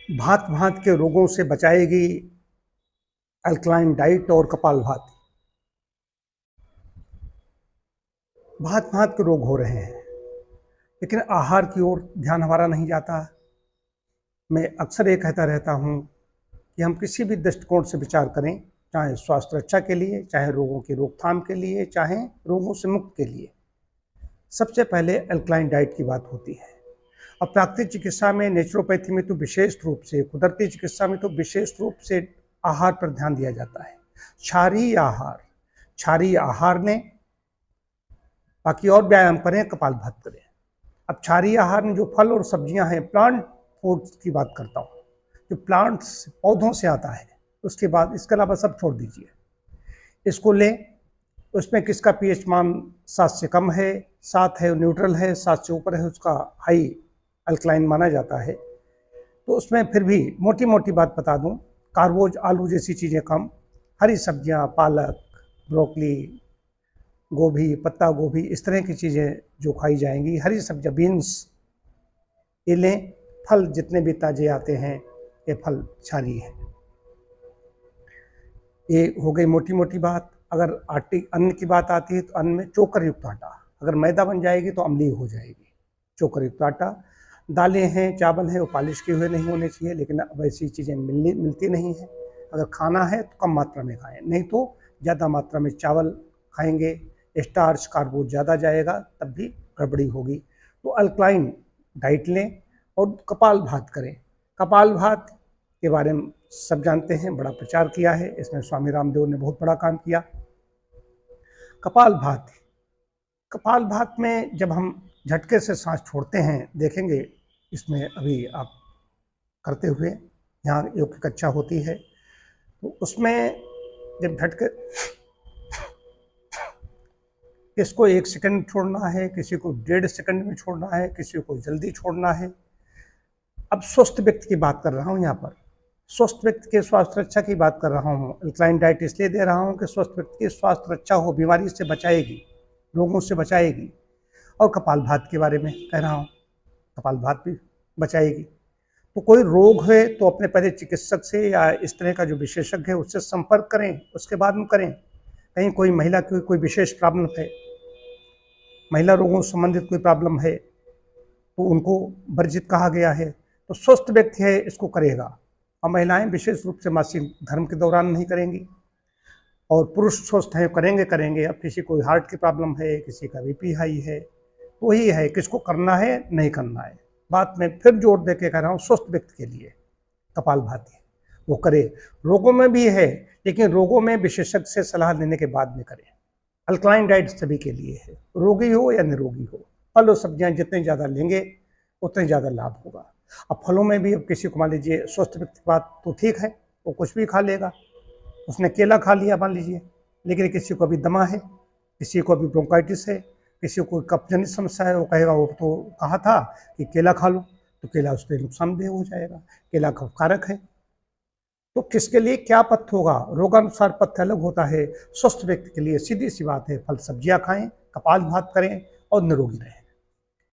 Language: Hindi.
भांत भांत के रोगों से बचाएगी अल्कलाइन डाइट और कपालभाति। भांत भांत के रोग हो रहे हैं, लेकिन आहार की ओर ध्यान हमारा नहीं जाता। मैं अक्सर ये कहता रहता हूँ कि हम किसी भी दृष्टिकोण से विचार करें, चाहे स्वास्थ्य रक्षा के लिए, चाहे रोगों की रोकथाम के लिए, चाहे रोगों से मुक्त के लिए, सबसे पहले अल्कलाइन डाइट की बात होती है। और प्राकृतिक चिकित्सा में, नेचुरोपैथी में तो विशेष रूप से, कुदरती चिकित्सा में तो विशेष रूप से आहार पर ध्यान दिया जाता है। क्षारीय आहार ने, बाकी और व्यायाम करें, कपालभाति करें। अब क्षारीय आहार में जो फल और सब्जियां हैं, प्लांट फूड्स की बात करता हूँ, जो प्लांट्स पौधों से आता है, उसके बाद इसके अलावा सब छोड़ दीजिए। इसको लें, उसमें किसका पीएच मान 7 से कम है, 7 है न्यूट्रल है, 7 से ऊपर है उसका हाई अल्कलाइन माना जाता है। तो उसमें फिर भी मोटी मोटी बात बता दूं, कार्बोज, आलू जैसी चीज़ें कम, हरी सब्जियां, पालक, ब्रोकली, गोभी, पत्ता गोभी, इस तरह की चीज़ें जो खाई जाएंगी, हरी सब्जियां, बीन्स, ये लें। फल जितने भी ताजे आते हैं, ये फल क्षारीय है। ये हो गई मोटी मोटी बात। अगर अन्न की बात आती है तो अन्न में चोकर युक्त आटा, अगर मैदा बन जाएगी तो अम्लीय हो जाएगी। चोकर युक्त आटा, दालें हैं, चावल हैं, वो पॉलिश किए हुए नहीं होने चाहिए, लेकिन अब ऐसी चीज़ें मिलती नहीं हैं। अगर खाना है तो कम मात्रा में खाएं, नहीं तो ज़्यादा मात्रा में चावल खाएंगे, स्टार्च, कार्बोज ज़्यादा जाएगा, तब भी गड़बड़ी होगी। तो अल्कलाइन डाइट लें और कपालभाति करें। कपालभाति के बारे में सब जानते हैं, बड़ा प्रचार किया है, इसमें स्वामी रामदेव ने बहुत बड़ा काम किया। कपालभाति में जब हम झटके से सांस छोड़ते हैं, देखेंगे इसमें अभी आप करते हुए, यहाँ योग की कक्षा होती है, तो उसमें जब झटके, किसको 1 सेकंड छोड़ना है, किसी को 1.5 सेकंड में छोड़ना है, किसी को जल्दी छोड़ना है। अब स्वस्थ व्यक्ति की बात कर रहा हूँ, यहाँ पर स्वस्थ व्यक्ति के स्वास्थ्य रक्षा की बात कर रहा हूँ। अल्कलाइन डाइट इसलिए दे रहा हूँ कि स्वस्थ व्यक्ति की स्वास्थ्य रक्षा हो, बीमारी से बचाएगी, रोगों से बचाएगी। और कपालभाति के बारे में कह रहा हूँ, कपालभाति भी बचाएगी। तो कोई रोग है तो अपने पहले चिकित्सक से या इस तरह का जो विशेषज्ञ है उससे संपर्क करें, उसके बाद में करें। कहीं कोई महिला की कोई विशेष प्रॉब्लम है, महिला रोगों से संबंधित कोई प्रॉब्लम है, तो उनको वर्जित कहा गया है। तो स्वस्थ व्यक्ति है इसको करेगा, और महिलाएं विशेष रूप से मासिक धर्म के दौरान नहीं करेंगी, और पुरुष स्वस्थ हैं करेंगे। अब किसी को हार्ट की प्रॉब्लम है, किसी का बीपी हाई है, तो वही है किसको करना है नहीं करना है। बात में फिर जोर दे के कह रहा हूँ, स्वस्थ व्यक्ति के लिए कपालभाति वो करे। रोगों में भी है, लेकिन रोगों में विशेषज्ञ से सलाह लेने के बाद में करें। अल्कलाइन डाइट सभी के लिए है, रोगी हो या निरोगी हो। फल और सब्जियां जितने ज़्यादा लेंगे उतने ज़्यादा लाभ होगा। अब फलों में भी, अब किसी को मान लीजिए स्वस्थ व्यक्ति की बात तो ठीक है, वो कुछ भी खा लेगा, उसने केला खा लिया मान लीजिए, लेकिन किसी को अभी दमा है, किसी को अभी ब्रोंकाइटिस है, किसी को कफजनित समस्या है, वो कहेगा वो तो कहा था कि केला खा लो, तो केला उसके नुकसानदेह हो जाएगा, केला कफकारक है। तो किसके लिए क्या पथ्य होगा, रोगानुसार पथ्य अलग होता है। स्वस्थ व्यक्ति के लिए सीधी सी बात है, फल सब्जियां खाएं, कपालभाति करें और निरोगी रहें।